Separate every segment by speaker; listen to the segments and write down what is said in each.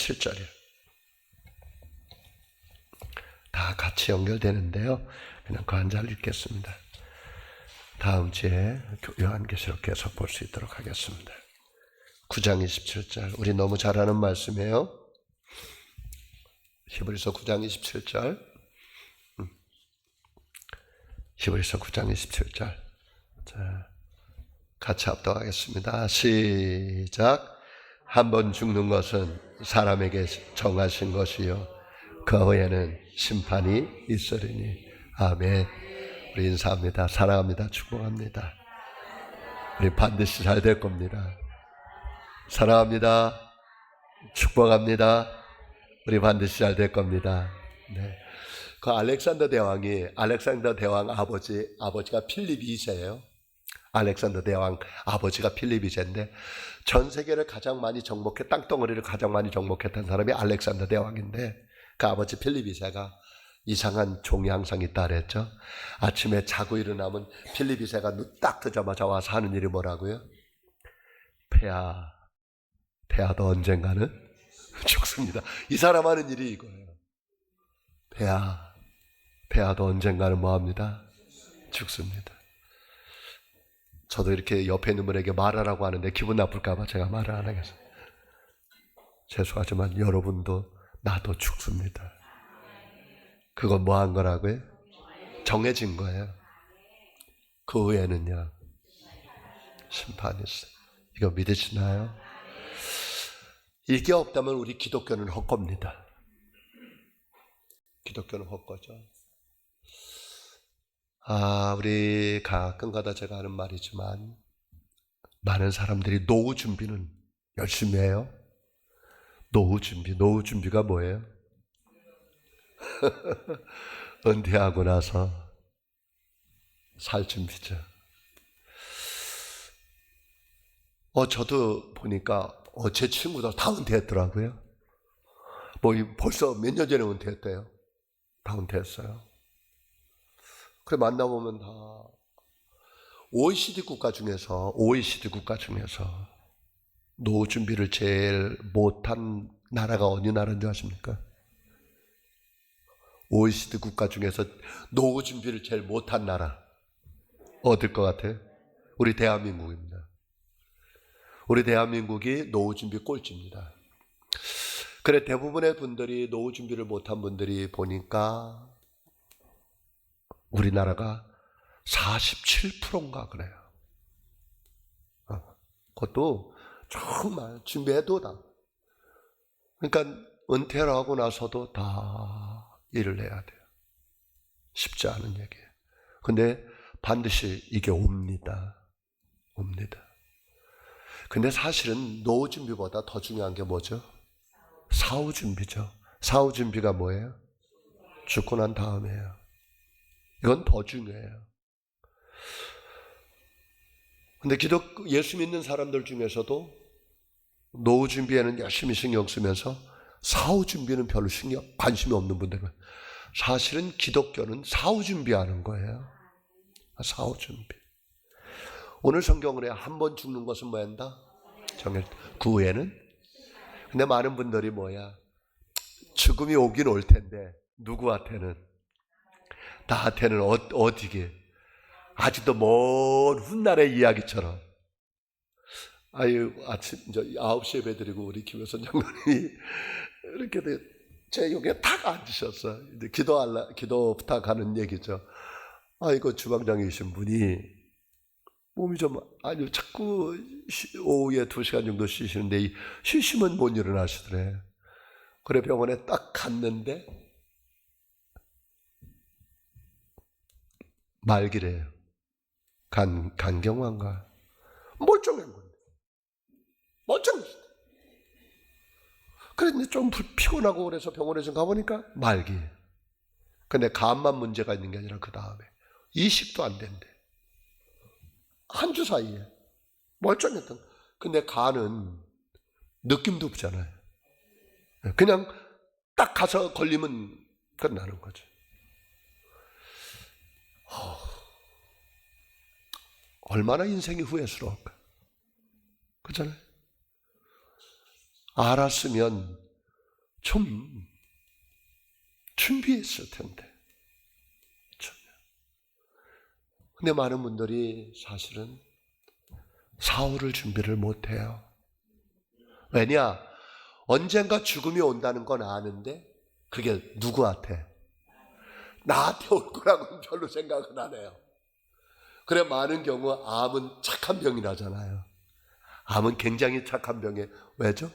Speaker 1: 27절이에요. 다 같이 연결되는데요. 그냥 그 한 절 읽겠습니다. 다음 주에 요한계시록 계속 볼 수 있도록 하겠습니다. 9장 27절. 우리 너무 잘 아는 말씀이에요. 히브리서 9장 27절. 히브리서 9장 27절. 자, 같이 합독하겠습니다. 시작. 한 번 죽는 것은 사람에게 정하신 것이요 그 후에는 심판이 있으리니. 아멘. 우리 인사합니다. 사랑합니다. 축복합니다. 우리 반드시 잘 될 겁니다. 사랑합니다. 축복합니다. 우리 반드시 잘 될 겁니다. 네. 그 알렉산더 대왕 아버지가 필립 2세예요. 알렉산더 대왕 아버지가 필립 2세인데 전 세계를 가장 많이 땅덩어리를 가장 많이 정복했던 사람이 알렉산더 대왕인데 그 아버지 필립 2세가 이상한 종이 항상 있다 그랬죠. 아침에 자고 일어나면 필립 2세가 눈 딱 뜨자마자 와서 하는 일이 뭐라고요? 폐하도 언젠가는 죽습니다. 이 사람 하는 일이 이거예요. 폐하도 언젠가는 뭐합니다? 죽습니다. 저도 이렇게 옆에 있는 분에게 말하라고 하는데 기분 나쁠까봐 제가 말을 안 하겠어요. 죄송하지만 여러분도 나도 죽습니다. 그건 뭐 한 거라고요? 정해진 거예요. 그 후에는요 심판이 있어요. 이거 믿으시나요? 이게 없다면 우리 기독교는 헛겁니다. 기독교는 헛거죠. 우리 가끔가다 제가 하는 말이지만 많은 사람들이 노후 준비는 열심히 해요. 노후 준비가 뭐예요? 은퇴하고 나서 살 준비죠. 저도 보니까 제 친구들 다 은퇴했더라고요. 벌써 몇 년 전에 은퇴했대요. 다 은퇴했어요. 그래 만나보면 다 OECD 국가 중에서 노후 준비를 제일 못한 나라가 어느 나라인 줄 아십니까? OECD 국가 중에서 노후 준비를 제일 못한 나라 어딜 것 같아요? 우리 대한민국입니다. 우리 대한민국이 노후 준비 꼴찌입니다. 그래 대부분의 분들이 노후 준비를 못한 분들이 보니까 우리나라가 47%인가 그래요. 그것도 정말 준비해도 다. 그러니까 은퇴를 하고 나서도 다 일을 해야 돼요. 쉽지 않은 얘기예요. 근데 반드시 이게 옵니다. 근데 사실은 노후 준비보다 더 중요한 게 뭐죠? 사후 준비죠. 사후 준비가 뭐예요? 죽고 난 다음이에요. 이건 더 중요해요. 근데 예수 믿는 사람들 중에서도 노후 준비에는 열심히 신경 쓰면서 사후 준비는 별로 관심이 없는 분들은 사실은 기독교는 사후 준비하는 거예요. 사후 준비. 오늘 성경으로 한 번 죽는 것은 뭐한다? 그 후에는? 근데 많은 분들이 죽음이 오긴 올 텐데 누구한테는? 나한테는 어디게? 아직도 먼 훗날의 이야기처럼. 아침 9시에 예배 드리고 우리 김효선 장로님이 이렇게 제 옆에 탁 앉으셨어. 이제 기도 부탁하는 얘기죠. 주방장이신 분이 몸이 자꾸 오후에 2시간 정도 쉬시는데 쉬시면 못 일어나시더래. 그래 병원에 딱 갔는데 말기래요. 간경화인가? 멀쩡한 건데. 멀쩡했어. 그런데 좀 피곤하고 그래서 병원에 좀 가보니까 말기. 근데 간만 문제가 있는 게 아니라 그 다음에 이식도 안 된대. 한 주 사이에 멀쩡했던. 근데 간은 느낌도 없잖아요. 그냥 딱 가서 걸리면 끝나는 거죠. 얼마나 인생이 후회스러울까. 그렇잖아요. 알았으면 좀 준비했을 텐데. 근데 많은 분들이 사실은 사후를 준비를 못해요. 왜냐? 언젠가 죽음이 온다는 건 아는데 그게 누구한테? 나한테 올 거라고는 별로 생각은 안 해요. 그래, 많은 경우 암은 착한 병이라잖아요. 암은 굉장히 착한 병이에요. 왜죠?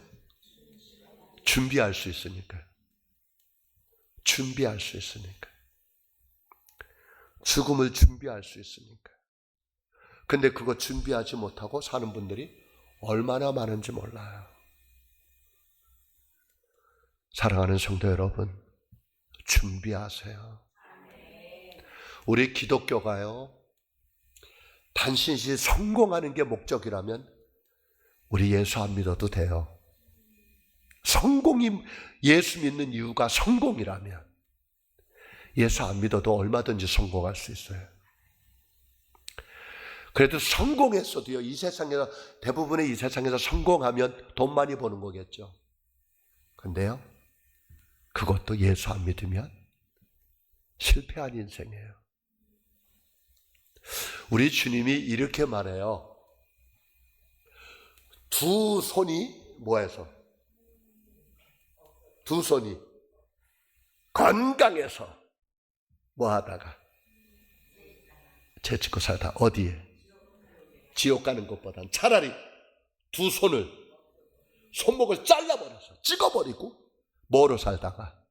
Speaker 1: 준비할 수 있으니까. 준비할 수 있으니까. 죽음을 준비할 수 있으니까. 근데 그거 준비하지 못하고 사는 분들이 얼마나 많은지 몰라요. 사랑하는 성도 여러분, 준비하세요. 우리 기독교가요, 단순히 성공하는 게 목적이라면 우리 예수 안 믿어도 돼요. 성공이, 예수 믿는 이유가 성공이라면 예수 안 믿어도 얼마든지 성공할 수 있어요. 그래도 성공했어도요, 이 세상에서, 대부분의 이 세상에서 성공하면 돈 많이 버는 거겠죠. 근데요, 그것도 예수 안 믿으면 실패한 인생이에요. 우리 주님이 이렇게 말해요. 두 손이 뭐해서? 두 손이 건강해서 뭐 하다가 재짓고 살다 어디에? 지옥 가는 것보단 차라리 두 손을, 손목을 잘라버려서 찍어버리고 뭐로 살다가?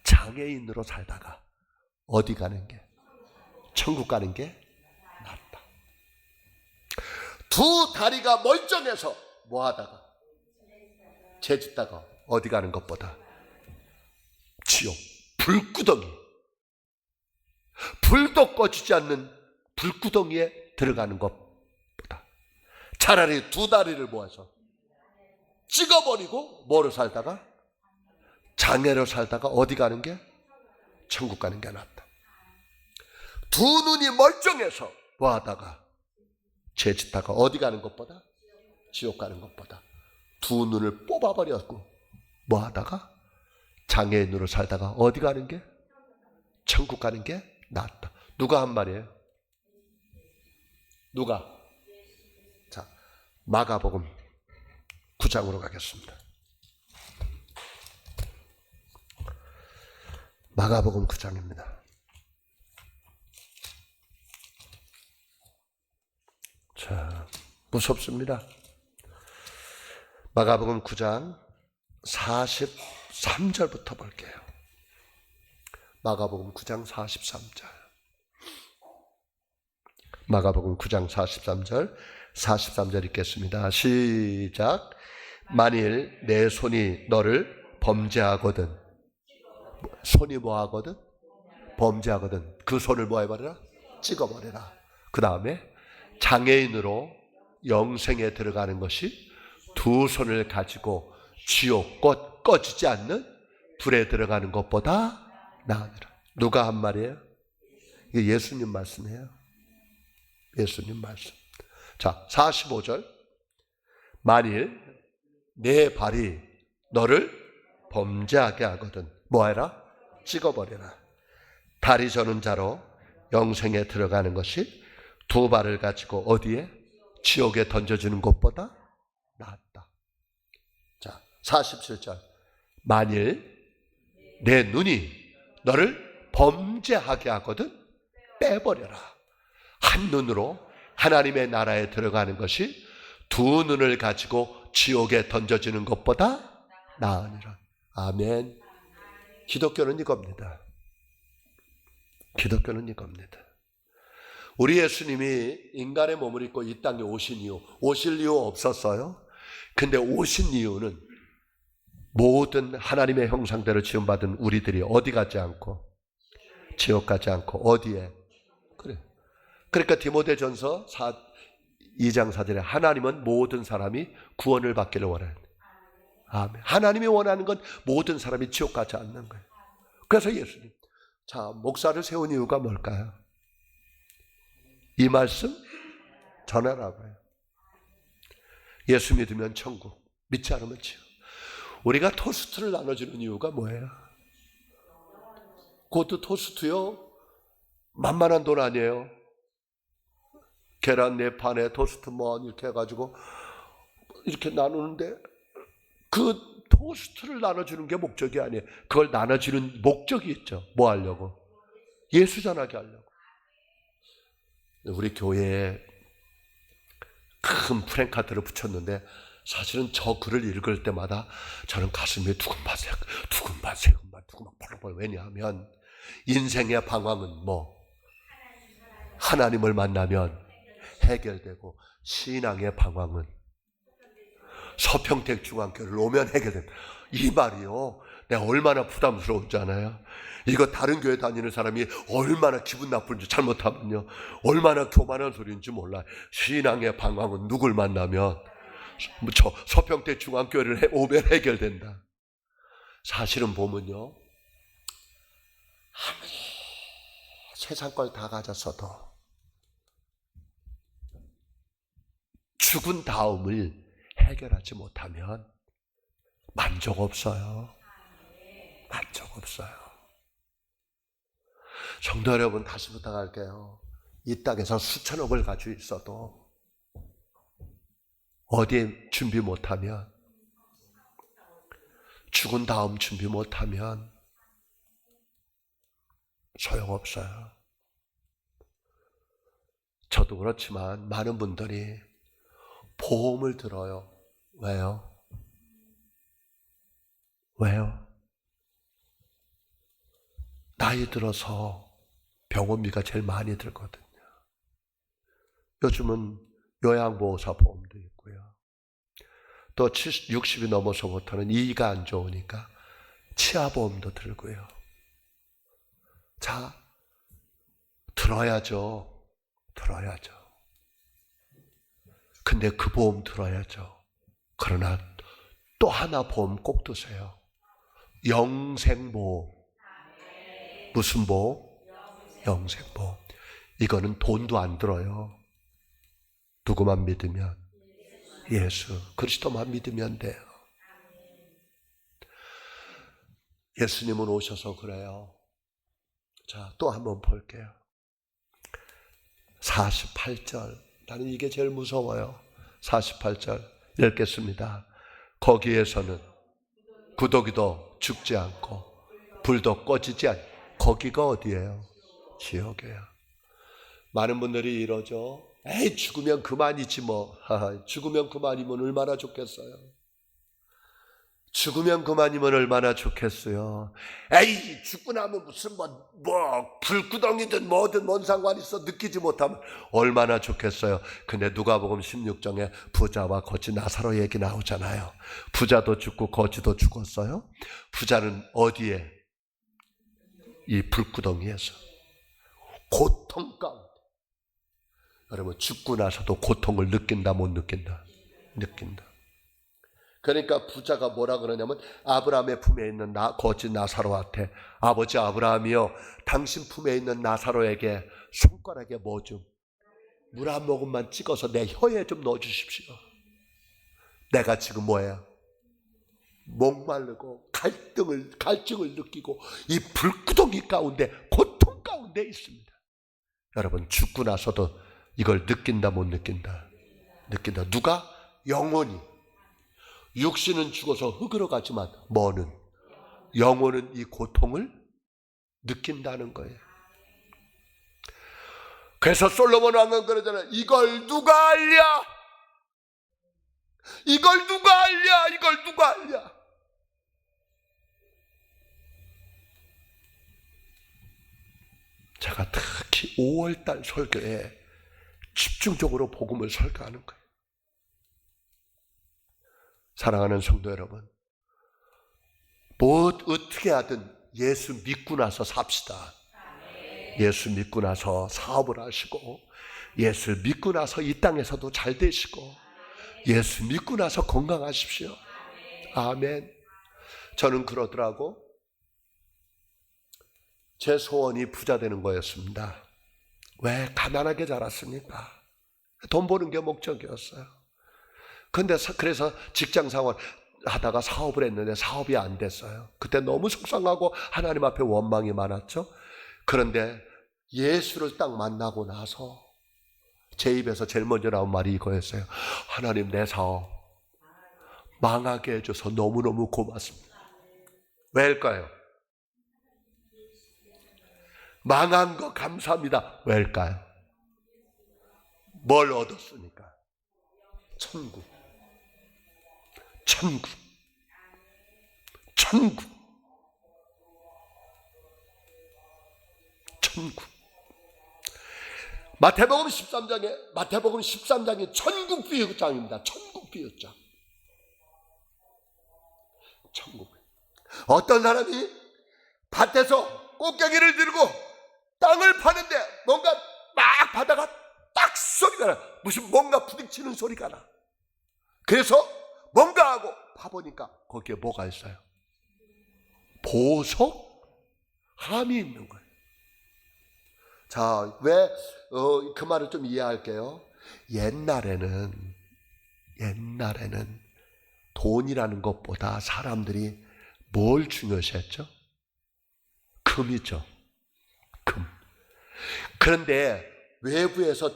Speaker 1: 장애인으로 살다가 어디 가는 게? 천국 가는 게 낫다. 두 다리가 멀쩡해서 뭐 하다가? 재짓다가 어디 가는 것보다 지옥, 불구덩이, 불도 꺼지지 않는 불구덩이에 들어가는 것보다 차라리 두 다리를 모아서 찍어버리고 뭐로 살다가? 장애로 살다가 어디 가는 게? 천국 가는 게 낫다. 두 눈이 멀쩡해서 뭐 하다가? 재짓다가 어디 가는 것보다? 지옥 가는 것보다 두 눈을 뽑아버렸고 뭐 하다가? 장애인으로 살다가 어디 가는 게? 천국 가는 게 낫다. 누가 한 말이에요? 누가? 자, 마가복음 9장으로 가겠습니다. 마가복음 9장입니다. 자, 무섭습니다. 마가복음 9장 43절부터 볼게요. 마가복음 9장 43절. 마가복음 9장 43절 읽겠습니다. 시작. 만일 내 손이 너를 범죄하거든. 손이 뭐 하거든? 범죄하거든. 그 손을 뭐 해버려라? 찍어버려라. 그 다음에 장애인으로 영생에 들어가는 것이 두 손을 가지고 지옥 꺼지지 않는 불에 들어가는 것보다 나으니라. 누가 한 말이에요? 이게 예수님 말씀이에요. 예수님 말씀. 자, 45절. 만일 내 발이 너를 범죄하게 하거든 뭐 해라? 찍어버려라. 다리 저는 자로 영생에 들어가는 것이 두 발을 가지고 어디에? 지옥에 던져주는 것보다 낫다. 자, 47절. 만일 내 눈이 너를 범죄하게 하거든 빼버려라. 한 눈으로 하나님의 나라에 들어가는 것이 두 눈을 가지고 지옥에 던져지는 것보다 나으니라. 아멘. 기독교는 이겁니다. 기독교는 이겁니다. 우리 예수님이 인간의 몸을 입고 이 땅에 오신 이유, 오실 이유 없었어요. 근데 오신 이유는 모든 하나님의 형상대로 지음받은 우리들이 어디 가지 않고 지옥 가지 않고 어디에? 그래. 그러니까 디모데전서 2장 4절에 하나님은 모든 사람이 구원을 받기를 원하는. 아멘. 하나님이 원하는 건 모든 사람이 지옥 가지 않는 거예요. 그래서 예수님, 자, 목사를 세운 이유가 뭘까요? 이 말씀 전하라고요. 예수 믿으면 천국, 믿지 않으면 지옥. 우리가 토스트를 나눠주는 이유가 뭐예요? 그것도 토스트요? 만만한 돈 아니에요. 계란 4판에 토스트 뭐 이렇게 해가지고 이렇게 나누는데 그 토스트를 나눠주는 게 목적이 아니에요. 그걸 나눠주는 목적이 있죠. 뭐 하려고? 예수 전하게 하려고. 우리 교회에 큰 프랭카드를 붙였는데 사실은 저 글을 읽을 때마다 저는 가슴이 두근반색 펄펄. 왜냐하면 인생의 방황은 뭐 하나님을 만나면 해결되고, 신앙의 방황은 서평택 중앙교회를 오면 해결된다. 이 말이요, 내가 얼마나 부담스러운지 아나요? 이거 다른 교회 다니는 사람이 얼마나 기분 나쁜지, 잘못하면요 얼마나 교만한 소리인지 몰라요. 신앙의 방황은 누굴 만나면 저 서평택 중앙교회를 오면 해결된다. 사실은 보면요, 아무리 세상 걸 다 가졌어도 죽은 다음을 해결하지 못하면 만족 없어요. 만족 없어요. 성도 여러분, 다시 부탁할게요. 이 땅에서 수천억을 가지고 있어도 어디에 준비 못하면, 죽은 다음 준비 못하면 소용없어요. 저도 그렇지만 많은 분들이 보험을 들어요. 왜요? 왜요? 나이 들어서 병원비가 제일 많이 들거든요. 요즘은 요양보호사 보험도 있고요. 또 60이 넘어서부터는 이가 안 좋으니까 치아보험도 들고요. 자, 들어야죠. 들어야죠. 근데 그 보험 들어야죠. 그러나 또 하나 보험 꼭 드세요. 영생보험. 무슨 보험? 영생보험. 이거는 돈도 안 들어요. 누구만 믿으면? 예수 그리스도만 믿으면 돼요. 예수님은 오셔서 그래요. 자, 또 한번 볼게요. 48절. 나는 이게 제일 무서워요. 48절 읽겠습니다. 거기에서는 구더기도 죽지 않고 불도 꺼지지 않고. 거기가 어디예요? 지옥이에요. 많은 분들이 이러죠. 에이, 죽으면 그만이지 뭐. 죽으면 그만이면 얼마나 좋겠어요. 죽으면 그만이면 얼마나 좋겠어요. 에이, 죽고 나면 무슨 불구덩이든 뭐든 뭔 상관 있어. 느끼지 못하면 얼마나 좋겠어요. 근데 누가복음 16장에 부자와 거지 나사로 얘기 나오잖아요. 부자도 죽고 거지도 죽었어요. 부자는 어디에? 이 불구덩이에서 고통 가운데. 여러분, 죽고 나서도 고통을 느낀다 못 느낀다? 느낀다. 그러니까 부자가 뭐라 그러냐면 아브라함의 품에 있는 거지 나사로한테, 아버지 아브라함이요, 당신 품에 있는 나사로에게 손가락에 뭐 좀, 물 한 모금만 찍어서 내 혀에 좀 넣어주십시오. 내가 지금 뭐예요? 목마르고 갈증을 느끼고 이 불구덩이 가운데, 고통 가운데 있습니다. 여러분, 죽고 나서도 이걸 느낀다 못 느낀다? 느낀다. 누가? 영혼이. 육신은 죽어서 흙으로 가지만 뭐는? 영혼은 이 고통을 느낀다는 거예요. 그래서 솔로몬 왕은 그러잖아요. 이걸 누가 알랴? 이걸 누가 알랴? 이걸 누가 알랴? 제가 특히 5월달 설교에 집중적으로 복음을 설교하는 거예요. 사랑하는 성도 여러분, 어떻게 하든 예수 믿고 나서 삽시다. 예수 믿고 나서 사업을 하시고, 예수 믿고 나서 이 땅에서도 잘 되시고, 예수 믿고 나서 건강하십시오. 아멘. 저는 그러더라고. 제 소원이 부자 되는 거였습니다. 왜? 가난하게 자랐으니까. 돈 버는 게 목적이었어요. 그래서 직장 생활, 하다가 사업을 했는데 사업이 안 됐어요. 그때 너무 속상하고 하나님 앞에 원망이 많았죠. 그런데 예수를 딱 만나고 나서 제 입에서 제일 먼저 나온 말이 이거였어요. 하나님, 내 사업 망하게 해줘서 너무너무 고맙습니다. 왜일까요? 망한 거 감사합니다. 왜일까요? 뭘 얻었으니까? 천국. 천국. 천국. 천국. 마태복음 13장이 천국 비유장입니다. 천국 비유장. 천국. 어떤 사람이 밭에서 꽃게기를 들고 땅을 파는데 뭔가 막 바다가 딱 소리가 나. 무슨 뭔가 부딪히는 소리가 나. 그래서 뭔가 하고 파보니까 거기에 뭐가 있어요? 보석? 함이 있는 거예요. 자, 왜 그 말을 좀 이해할게요. 옛날에는 돈이라는 것보다 사람들이 뭘 중요시했죠? 금이죠. 금. 그런데 외부에서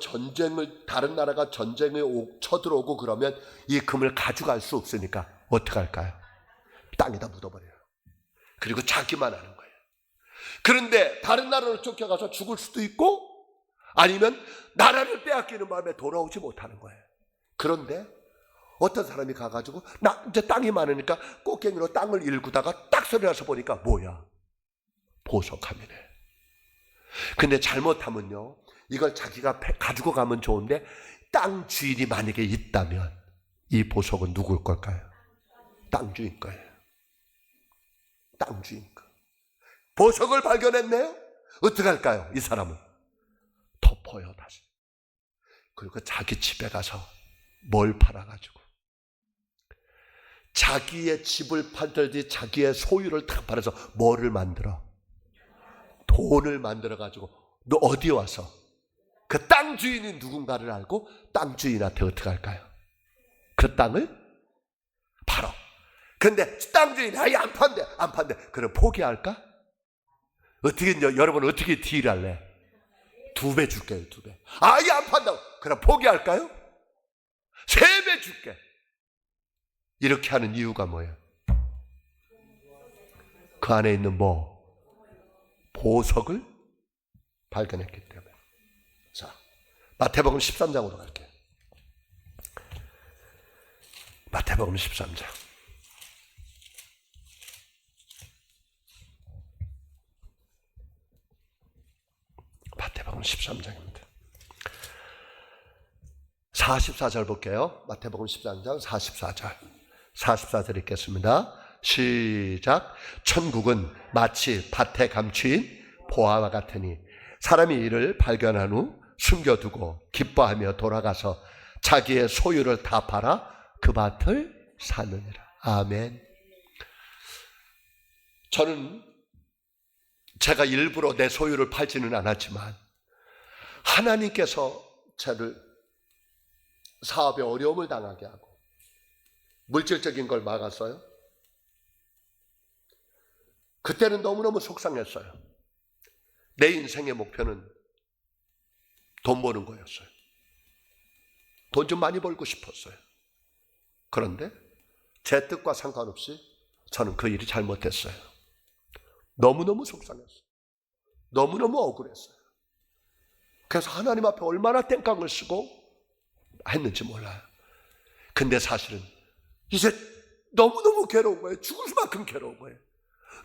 Speaker 1: 다른 나라가 전쟁에 쳐들어오고 그러면 이 금을 가져갈 수 없으니까 어떻게 할까요? 땅에다 묻어버려요. 그리고 자기만 하는 거예요. 그런데 다른 나라로 쫓겨가서 죽을 수도 있고 아니면 나라를 빼앗기는 마음에 돌아오지 못하는 거예요. 그런데 어떤 사람이 가가지고 이제 땅이 많으니까 꽃갱이로 땅을 일구다가 딱 소리 나서 보니까 뭐야? 보석함이네. 근데 잘못하면요, 이걸 자기가 가지고 가면 좋은데 땅 주인이 만약에 있다면 이 보석은 누굴 걸까요? 땅 주인 거예요. 땅 주인 거. 보석을 발견했네요? 어떻게 할까요? 이 사람은 덮어요, 다시. 그리고 자기 집에 가서 뭘 팔아가지고 자기의 집을 팔든지 자기의 소유를 탁 팔아서 뭐를 만들어? 돈을 만들어가지고 너 어디 와서 그 땅 주인이 누군가를 알고 땅 주인한테 어떻게 할까요? 그 땅을 팔어. 근데 땅 주인이 아예 안 판대. 그럼 포기할까? 어떻게, 여러분 어떻게 딜할래? 2배 줄게요, 2배. 아예 안 판다고. 그럼 포기할까요? 3배 줄게. 이렇게 하는 이유가 뭐예요? 그 안에 있는 보석을 발견했기 때문에. 자, 마태복음 13장으로 갈게요. 마태복음 13장. 마태복음 13장입니다. 44절 볼게요. 마태복음 13장 44절. 44절 읽겠습니다. 시작. 천국은 마치 밭에 감추인 보화와 같으니 사람이 이를 발견한 후 숨겨두고 기뻐하며 돌아가서 자기의 소유를 다 팔아 그 밭을 사느니라. 아멘. 저는 제가 일부러 내 소유를 팔지는 않았지만 하나님께서 저를 사업에 어려움을 당하게 하고 물질적인 걸 막았어요. 그때는 너무너무 속상했어요. 내 인생의 목표는 돈 버는 거였어요. 돈 좀 많이 벌고 싶었어요. 그런데 제 뜻과 상관없이 저는 그 일이 잘못됐어요. 너무너무 속상했어요. 너무너무 억울했어요. 그래서 하나님 앞에 얼마나 땡깡을 쓰고 했는지 몰라요. 근데 사실은 이제 너무너무 괴로운 거예요. 죽을 수만큼 괴로운 거예요.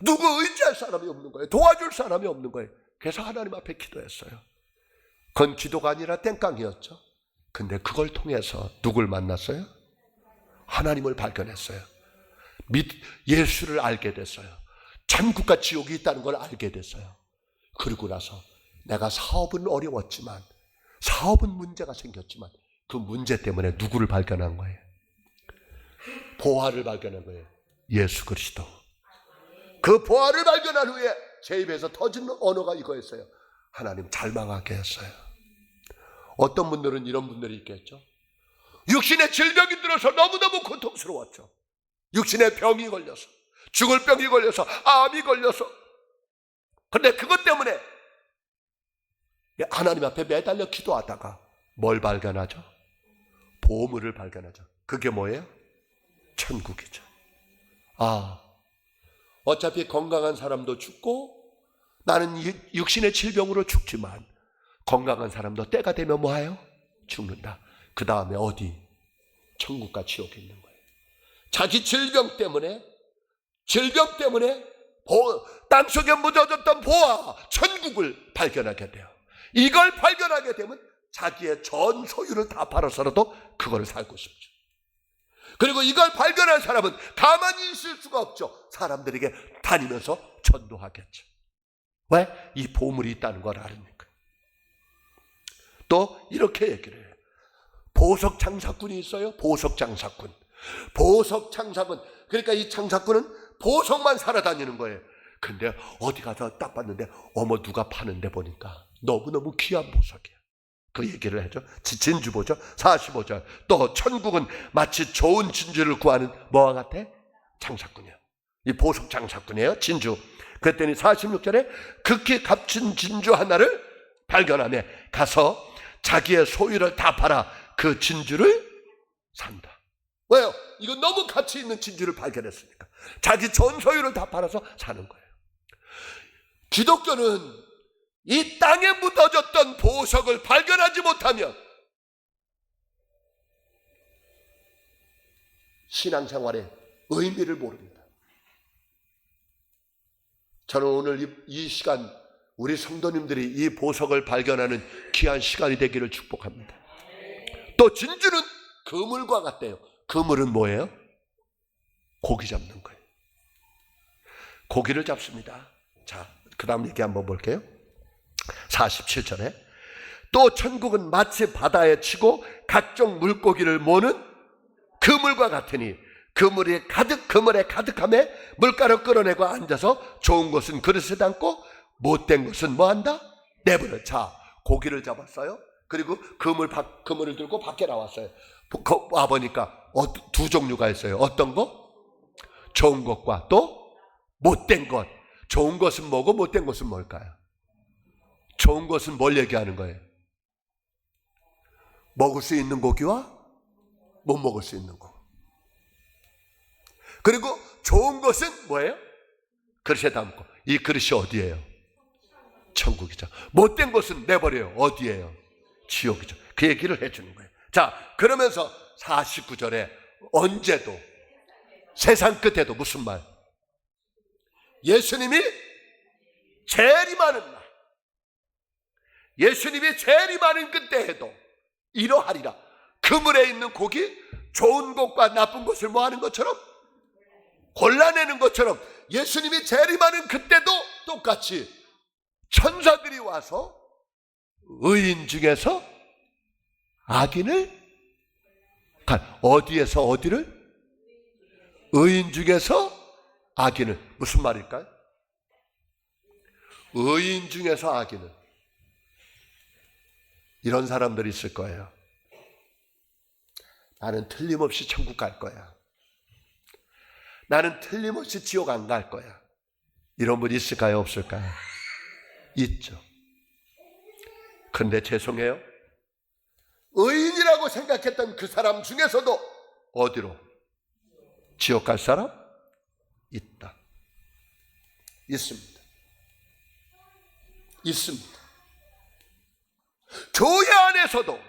Speaker 1: 누구 의지할 사람이 없는 거예요. 도와줄 사람이 없는 거예요. 그래서 하나님 앞에 기도했어요. 그건 기도가 아니라 땡깡이었죠. 근데 그걸 통해서 누굴 만났어요? 하나님을 발견했어요. 예수를 알게 됐어요. 천국과 지옥이 있다는 걸 알게 됐어요. 그리고 나서 내가 사업은 어려웠지만, 사업은 문제가 생겼지만 그 문제 때문에 누구를 발견한 거예요? 보화를 발견한 거예요. 예수 그리스도. 그 보화를 발견한 후에 제 입에서 터진 언어가 이거였어요. 하나님 잘 망하게 했어요. 어떤 분들은 이런 분들이 있겠죠. 육신의 질병이 들어서 너무너무 고통스러웠죠. 육신의 병이 걸려서, 죽을 병이 걸려서, 암이 걸려서. 그런데 그것 때문에 하나님 앞에 매달려 기도하다가 뭘 발견하죠? 보물을 발견하죠. 그게 뭐예요? 천국이죠. 어차피 건강한 사람도 죽고 나는 육신의 질병으로 죽지만 건강한 사람도 때가 되면 뭐해요? 죽는다. 그 다음에 어디? 천국과 지옥이 있는 거예요. 자기 질병 때문에 땅속에 묻어졌던 보화 천국을 발견하게 돼요. 이걸 발견하게 되면 자기의 전 소유를 다 팔아서라도 그걸 살고 싶죠. 그리고 이걸 발견한 사람은 가만히 있을 수가 없죠. 사람들에게 다니면서 전도하겠죠. 왜? 이 보물이 있다는 걸 아니까. 또 이렇게 얘기를 해요. 보석 장사꾼이 있어요. 보석 장사꾼. 그러니까 이 장사꾼은 보석만 사러 다니는 거예요. 근데 어디 가서 딱 봤는데 누가 파는데 보니까 너무너무 귀한 보석이야. 그 얘기를 해줘. 진주 보죠. 45절. 또 천국은 마치 좋은 진주를 구하는 뭐와 같아? 장사꾼이야. 이 보석 장사꾼이에요. 진주. 그랬더니 46절에 극히 값진 진주 하나를 발견하며 가서 자기의 소유를 다 팔아 그 진주를 산다. 왜요? 이거 너무 가치 있는 진주를 발견했으니까. 자기 전 소유를 다 팔아서 사는 거예요. 기독교는 이 땅에 묻어졌던 보석을 발견하지 못하면 신앙생활의 의미를 모릅니다. 저는 오늘 이 시간 우리 성도님들이 이 보석을 발견하는 귀한 시간이 되기를 축복합니다. 또 진주는 그물과 같대요. 그물은 뭐예요? 고기 잡는 거예요. 고기를 잡습니다. 자, 그 다음 얘기 한번 볼게요. 47절에 또 천국은 마치 바다에 치고 각종 물고기를 모는 그물과 같으니 그물에 가득함에 물가로 끌어내고 앉아서 좋은 것은 그릇에 담고 못된 것은 뭐한다? 내버려. 자, 고기를 잡았어요. 그리고 그물을 들고 밖에 나왔어요. 와보니까 두 종류가 있어요. 어떤 거? 좋은 것과 또 못된 것. 좋은 것은 뭐고 못된 것은 뭘까요? 좋은 것은 뭘 얘기하는 거예요? 먹을 수 있는 고기와 못 먹을 수 있는 거. 그리고 좋은 것은 뭐예요? 그릇에 담고. 이 그릇이 어디예요? 천국이죠. 못된 것은 내버려요. 어디예요? 지옥이죠. 그 얘기를 해주는 거예요. 자, 그러면서 49절에 언제도 세상 끝에도 무슨 말? 예수님이 재림하는 날, 예수님이 재림하는 그때에도 이러하리라. 그물에 있는 고기, 좋은 것과 나쁜 것을 뭐 하는 것처럼, 골라내는 것처럼 예수님이 재림하는 그때도 똑같이 천사들이 와서 의인 중에서 악인을, 어디에서 어디를? 의인 중에서 악인을. 무슨 말일까요? 의인 중에서 악인을. 이런 사람들이 있을 거예요. 나는 틀림없이 천국 갈 거야. 나는 틀림없이 지옥 안 갈 거야. 이런 분 있을까요? 없을까요? 있죠. 근데 죄송해요. 의인이라고 생각했던 그 사람 중에서도 어디로? 지옥 갈 사람? 있다. 있습니다. 있습니다. 교회 안에서도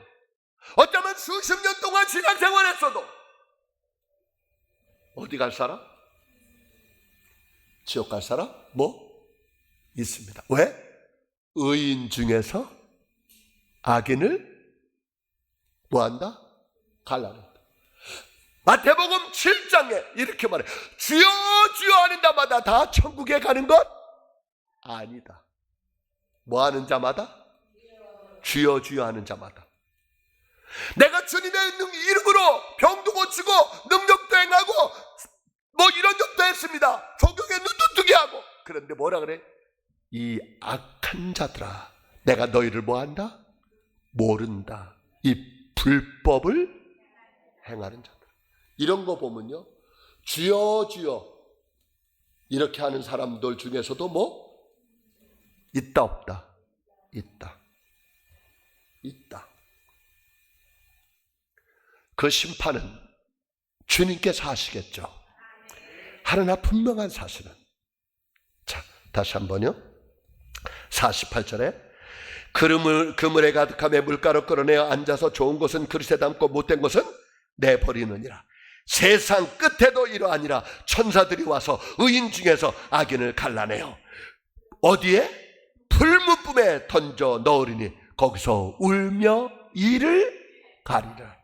Speaker 1: 어쩌면 수십 년 동안 신앙생활했어도 어디 갈 사람? 지옥 갈 사람? 있습니다. 왜? 의인 중에서 악인을 뭐한다? 갈라낸다. 마태복음 7장에 이렇게 말해. 주여 주여 하는 자마다 다 천국에 가는 것 아니다. 뭐 하는 자마다? 주여 주여 하는 자마다. 내가 주님의 이름으로 병도 고치고 능력도 행하고 이런 것도 했습니다. 조경에 눈도 뜨게 하고. 그런데 뭐라 그래? 이 악한 자들아, 내가 너희를 뭐한다? 모른다. 이 불법을 행하는 자들. 이런 거 보면요, 주여 주여 이렇게 하는 사람들 중에서도 뭐 있다 없다? 있다. 있다. 그 심판은 주님께서 하시겠죠. 하나 분명한 사실은, 자 다시 한번요. 48절에 그물에 가득함에 물가로 끌어내어 앉아서 좋은 것은 그릇에 담고 못된 것은 내버리느니라. 세상 끝에도 이러하니라. 천사들이 와서 의인 중에서 악인을 갈라내어 어디에? 풀무불에 던져 넣으리니 거기서 울며 이를 가리라.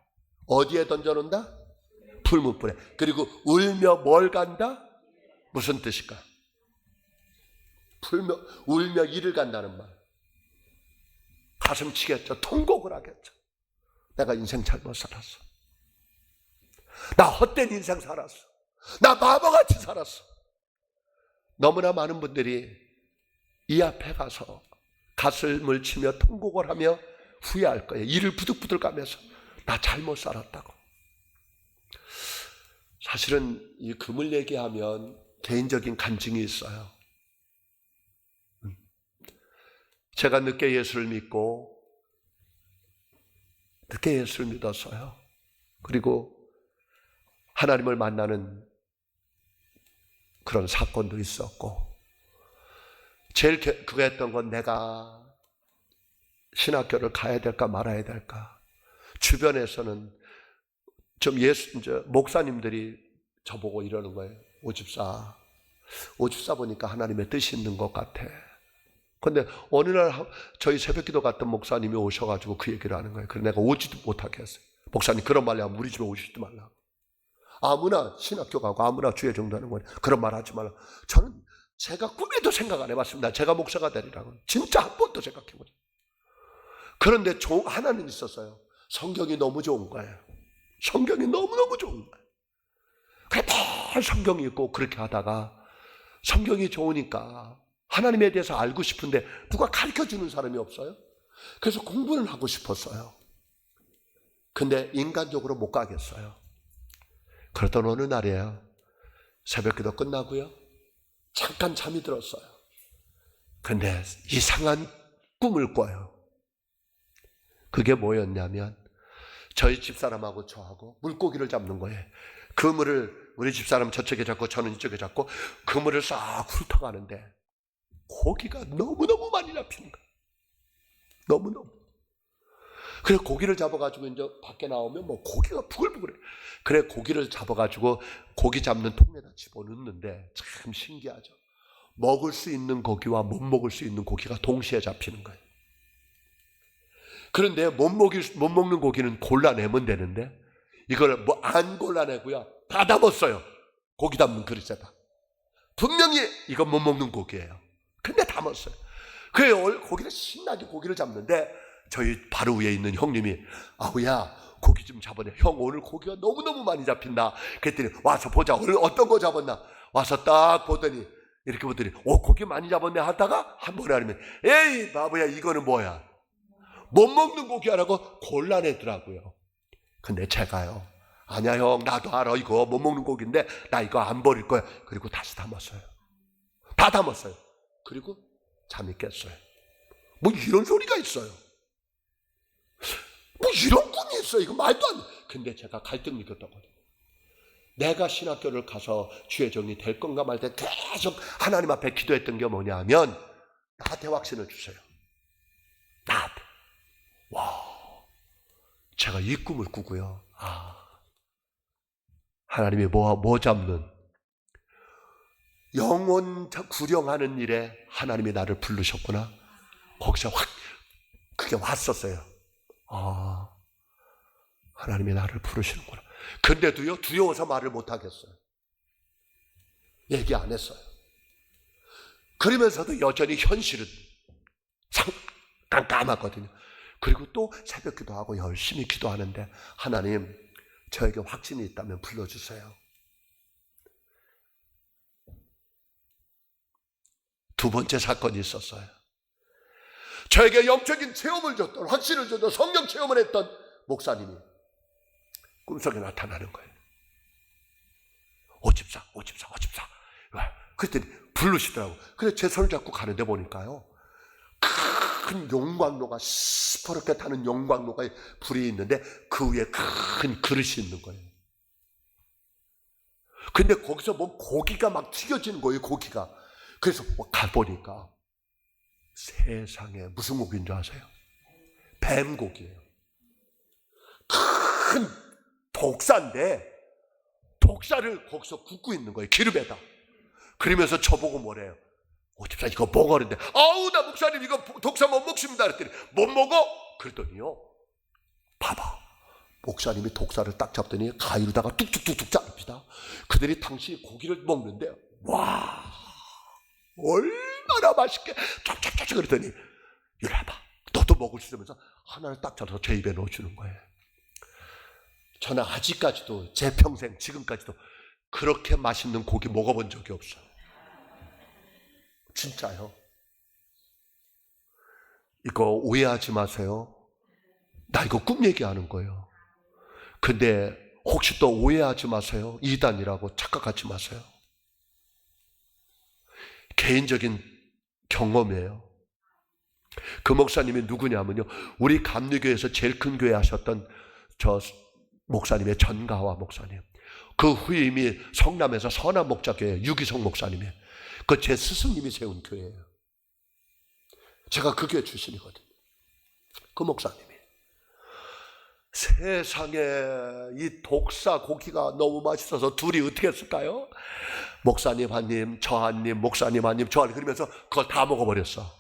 Speaker 1: 어디에 던져 놓는다? 풀무불에. 그리고 울며 뭘 간다? 무슨 뜻일까? 울며 이를 간다는 말. 가슴 치겠죠. 통곡을 하겠죠. 내가 인생 잘못 살았어. 나 헛된 인생 살았어. 나 바보같이 살았어. 너무나 많은 분들이 이 앞에 가서 가슴을 치며 통곡을 하며 후회할 거예요. 이를 부들부들 까면서 나 잘못 살았다고. 사실은 이 금을 얘기하면 개인적인 간증이 있어요. 제가 늦게 예수를 믿고 늦게 예수를 믿었어요. 그리고 하나님을 만나는 그런 사건도 있었고, 제일 그랬던 건 내가 신학교를 가야 될까 말아야 될까. 주변에서는 좀 목사님들이 저보고 이러는 거예요. 오집사 보니까 하나님의 뜻이 있는 것 같아. 근데 어느 날 저희 새벽기도 갔던 목사님이 오셔가지고 그 얘기를 하는 거예요. 그래서 내가 오지도 못하게 했어요. 목사님 그런 말 하면 우리 집에 오시지도 말라고. 아무나 신학교 가고 아무나 주의 정도하는 거예요. 그런 말 하지 말라. 저는 제가 꿈에도 생각 안 해봤습니다. 제가 목사가 되리라고. 진짜 한 번도 생각해보죠. 그런데 하나는 있었어요. 성경이 너무 좋은 거예요. 성경이 너무너무 좋은 거예요. 그래 늘 성경이 있고 그렇게 하다가 성경이 좋으니까 하나님에 대해서 알고 싶은데 누가 가르쳐주는 사람이 없어요. 그래서 공부는 하고 싶었어요. 근데 인간적으로 못 가겠어요. 그러던 어느 날이에요. 새벽기도 끝나고요. 잠깐 잠이 들었어요. 근데 이상한 꿈을 꿔요. 그게 뭐였냐면 저희 집사람하고 저하고 물고기를 잡는 거예요. 그물을 우리 집사람 저쪽에 잡고 저는 이쪽에 잡고 그물을 싹 훑어가는데 고기가 너무너무 많이 잡히는 거예요. 너무너무. 그래 고기를 잡아가지고 이제 밖에 나오면 뭐 고기가 부글부글해. 그래 고기를 잡아가지고 고기 잡는 통에다 집어넣는데 참 신기하죠. 먹을 수 있는 고기와 못 먹을 수 있는 고기가 동시에 잡히는 거예요. 그런데 못 먹는 고기는 골라내면 되는데 이걸 뭐 안 골라내고요. 다 담았어요. 고기 담는 그릇에다. 분명히 이건 못 먹는 고기예요. 근데 담았어요. 그래 고기를 신나게 고기를 잡는데 저희 바로 위에 있는 형님이 아우야 고기 좀 잡아내. 형 오늘 고기가 너무너무 많이 잡힌다. 그랬더니 와서 보자. 오늘 어떤 거 잡았나. 와서 딱 보더니 이렇게 보더니 고기 많이 잡았네 하다가 한 번에 하면 에이 바보야 이거는 뭐야. 못 먹는 고기 하라고 골라내더라고요. 근데 제가요 아니야 형 나도 알아 이거 못 먹는 고기인데 나 이거 안 버릴 거야. 그리고 다시 담았어요. 다 담았어요. 그리고 잠이 깼어요. 뭐 이런 소리가 있어요. 뭐 이런 꿈이 있어요. 이거 말도 안 돼. 근데 제가 갈등 느꼈다거든요. 내가 신학교를 가서 주의 종이 될 건가 말 때 계속 하나님 앞에 기도했던 게 뭐냐 하면 나한테 확신을 주세요. 나한테. 와, 제가 이 꿈을 꾸고요. 하나님이 뭐 잡는 영혼 구령하는 일에 하나님이 나를 부르셨구나. 거기서 확 그게 왔었어요. 하나님이 나를 부르시는구나. 근데도요 두려워서 말을 못하겠어요. 얘기 안 했어요. 그러면서도 여전히 현실은 깜깜하거든요. 그리고 또 새벽 기도하고 열심히 기도하는데 하나님 저에게 확신이 있다면 불러주세요. 두 번째 사건이 있었어요. 저에게 영적인 체험을 줬던 확신을 줬던 성령 체험을 했던 목사님이 꿈속에 나타나는 거예요. 오집사. 그랬더니 부르시더라고. 그래서 제 손을 잡고 가는데 보니까요, 큰 용광로가 시퍼렇게 타는 용광로가 불이 있는데 그 위에 큰 그릇이 있는 거예요. 근데 거기서 뭐 고기가 막 튀겨지는 거예요, 고기가. 그래서 가보니까 세상에 무슨 고기인 줄 아세요? 뱀고기예요. 큰 독사인데 독사를 거기서 굽고 있는 거예요, 기름에다. 그러면서 저보고 뭐래요? 오집사 이거 먹어. 그랬는데 아우 나 목사님 이거 독사 못 먹습니다 그랬더니 못 먹어? 그랬더니요, 봐봐, 목사님이 독사를 딱 잡더니 가위로다가 뚝뚝뚝뚝 자릅니다. 그들이 당신이 고기를 먹는데 와 얼마나 맛있게 쫙쫙쫙 그랬더니 이리 와봐, 너도 먹을 수 있으면서 하나를 딱 잘라서 제 입에 넣어주는 거예요. 저는 아직까지도 제 평생 지금까지도 그렇게 맛있는 고기 먹어본 적이 없어요. 진짜요. 이거 오해하지 마세요. 나 이거 꿈 얘기하는 거예요. 근데 혹시 또 오해하지 마세요. 이단이라고 착각하지 마세요. 개인적인 경험이에요. 그 목사님이 누구냐면요, 우리 감리교에서 제일 큰 교회 하셨던 저 목사님의 전가화 목사님. 그 후에 이미 성남에서 선한 목자교회 유기성 목사님이에요. 그 제 스승님이 세운 교회예요. 제가 그 교회 출신이거든요. 그 목사님이 세상에 이 독사 고기가 너무 맛있어서 둘이 어떻게 했을까요? 목사님 한 입, 저 한 입, 목사님 한 입, 저 한 입, 그러면서 그걸 다 먹어버렸어.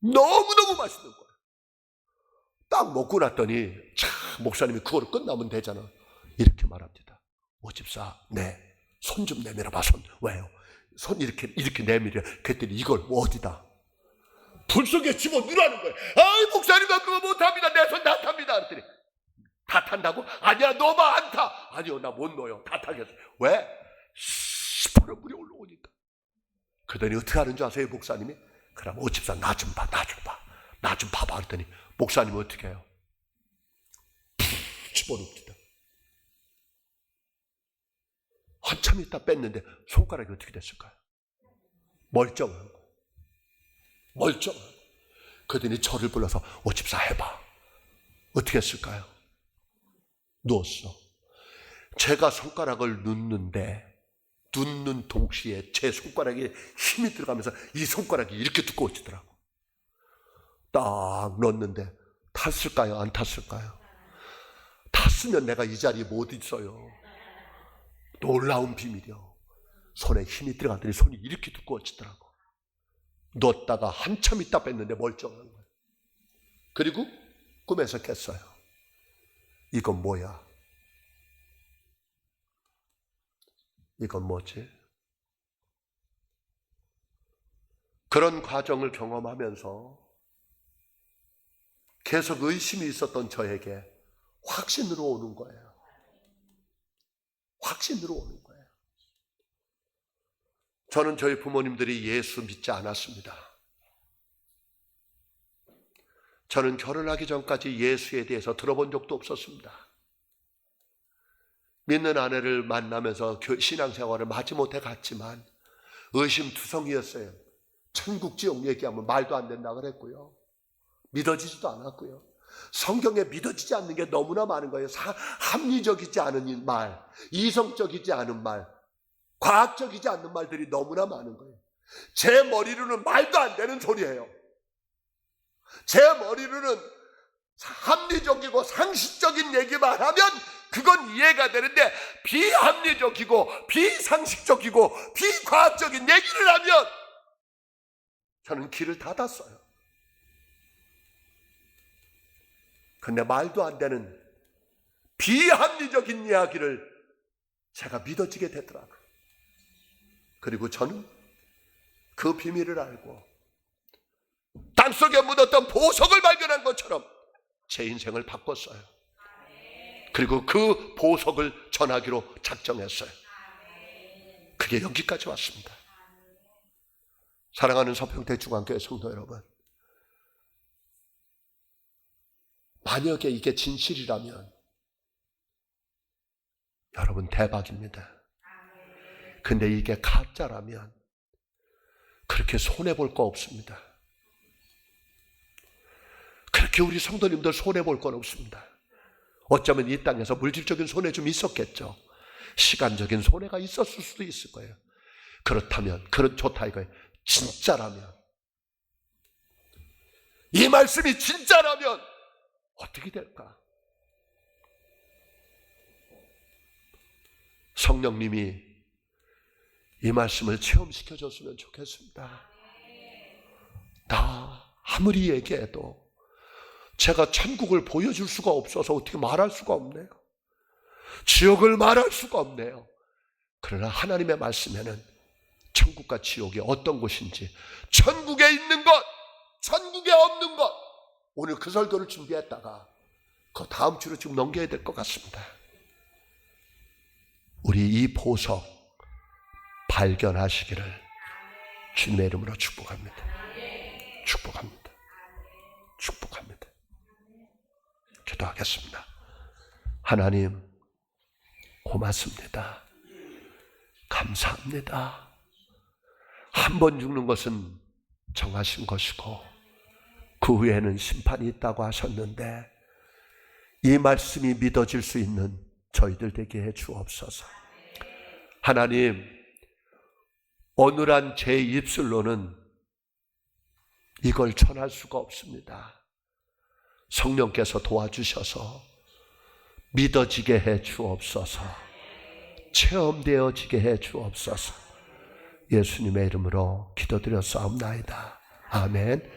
Speaker 1: 너무너무 맛있는 거예요. 딱 먹고 났더니 참 목사님이 그거로 끝나면 되잖아. 이렇게 말합니다. 오집사, 네, 손 좀 내밀어봐. 손. 왜요? 손 이렇게 내밀어. 그랬더니 이걸 어디다? 불 속에 집어넣으라는 거예요. 아이 목사님은 그거 못합니다. 내 손 다 탑니다. 그랬더니 다 탄다고? 아니야, 너만 안 타. 아니요, 나 못 넣어요. 다 타겠어요. 왜? 시퍼런 물이 올라오니까. 그러더니 어떻게 하는 줄 아세요, 목사님이? 그럼 오집사 나 좀 봐. 나 좀 봐봐. 그랬더니 목사님은 어떻게 해요? 집어넣습니다. 한참 있다 뺐는데 손가락이 어떻게 됐을까요? 멀쩡한 거. 멀쩡한 거. 그러더니 저를 불러서 오집사 해봐. 어떻게 했을까요? 누웠어. 제가 손가락을 눕는 동시에 제 손가락에 힘이 들어가면서 이 손가락이 이렇게 두꺼워지더라고. 딱 넣었는데 탔을까요? 안 탔을까요? 탔으면 내가 이 자리에 못 있어요. 놀라운 비밀이요. 손에 힘이 들어갔더니 손이 이렇게 두꺼워지더라고. 넣었다가 한참 있다 뺐는데 멀쩡한 거예요. 그리고 꿈에서 깼어요. 이건 뭐야? 이건 뭐지? 그런 과정을 경험하면서 계속 의심이 있었던 저에게 확신으로 오는 거예요. 확신으로 오는 거예요. 저는 저희 부모님들이 예수 믿지 않았습니다. 저는 결혼하기 전까지 예수에 대해서 들어본 적도 없었습니다. 믿는 아내를 만나면서 신앙생활을 마지못해 갔지만 의심투성이었어요. 천국 지옥 얘기하면 말도 안 된다 그랬고요. 믿어지지도 않았고요. 성경에 믿어지지 않는 게 너무나 많은 거예요. 합리적이지 않은 말, 이성적이지 않은 말, 과학적이지 않는 말들이 너무나 많은 거예요. 제 머리로는 말도 안 되는 소리예요. 제 머리로는 합리적이고 상식적인 얘기만 하면 그건 이해가 되는데 비합리적이고 비상식적이고 비과학적인 얘기를 하면 저는 귀를 닫았어요. 근데 말도 안 되는 비합리적인 이야기를 제가 믿어지게 되더라고요. 그리고 저는 그 비밀을 알고 땅속에 묻었던 보석을 발견한 것처럼 제 인생을 바꿨어요. 그리고 그 보석을 전하기로 작정했어요. 그게 여기까지 왔습니다. 사랑하는 서평대 중앙교회 성도 여러분, 만약에 이게 진실이라면 여러분 대박입니다. 근데 이게 가짜라면 그렇게 손해볼 거 없습니다. 그렇게 우리 성도님들 손해볼 건 없습니다. 어쩌면 이 땅에서 물질적인 손해 좀 있었겠죠. 시간적인 손해가 있었을 수도 있을 거예요. 그렇다면, 좋다 이거예요. 진짜라면, 이 말씀이 진짜라면 어떻게 될까? 성령님이 이 말씀을 체험시켜줬으면 좋겠습니다. 나 아무리 얘기해도 제가 천국을 보여줄 수가 없어서 어떻게 말할 수가 없네요. 지옥을 말할 수가 없네요. 그러나 하나님의 말씀에는 천국과 지옥이 어떤 곳인지, 천국에 있는 것, 천국에 없는 것, 오늘 그 설교를 준비했다가 그 다음 주로 지금 넘겨야 될 것 같습니다. 우리 이 보석 발견하시기를 주님의 이름으로 축복합니다. 축복합니다. 축복합니다. 기도하겠습니다. 하나님, 고맙습니다. 감사합니다. 한 번 죽는 것은 정하신 것이고 그 후에는 심판이 있다고 하셨는데 이 말씀이 믿어질 수 있는 저희들 되게 해 주옵소서. 하나님, 어눌한 제 입술로는 이걸 전할 수가 없습니다. 성령께서 도와주셔서 믿어지게 해 주옵소서. 체험되어지게 해 주옵소서. 예수님의 이름으로 기도드렸사옵나이다. 아멘.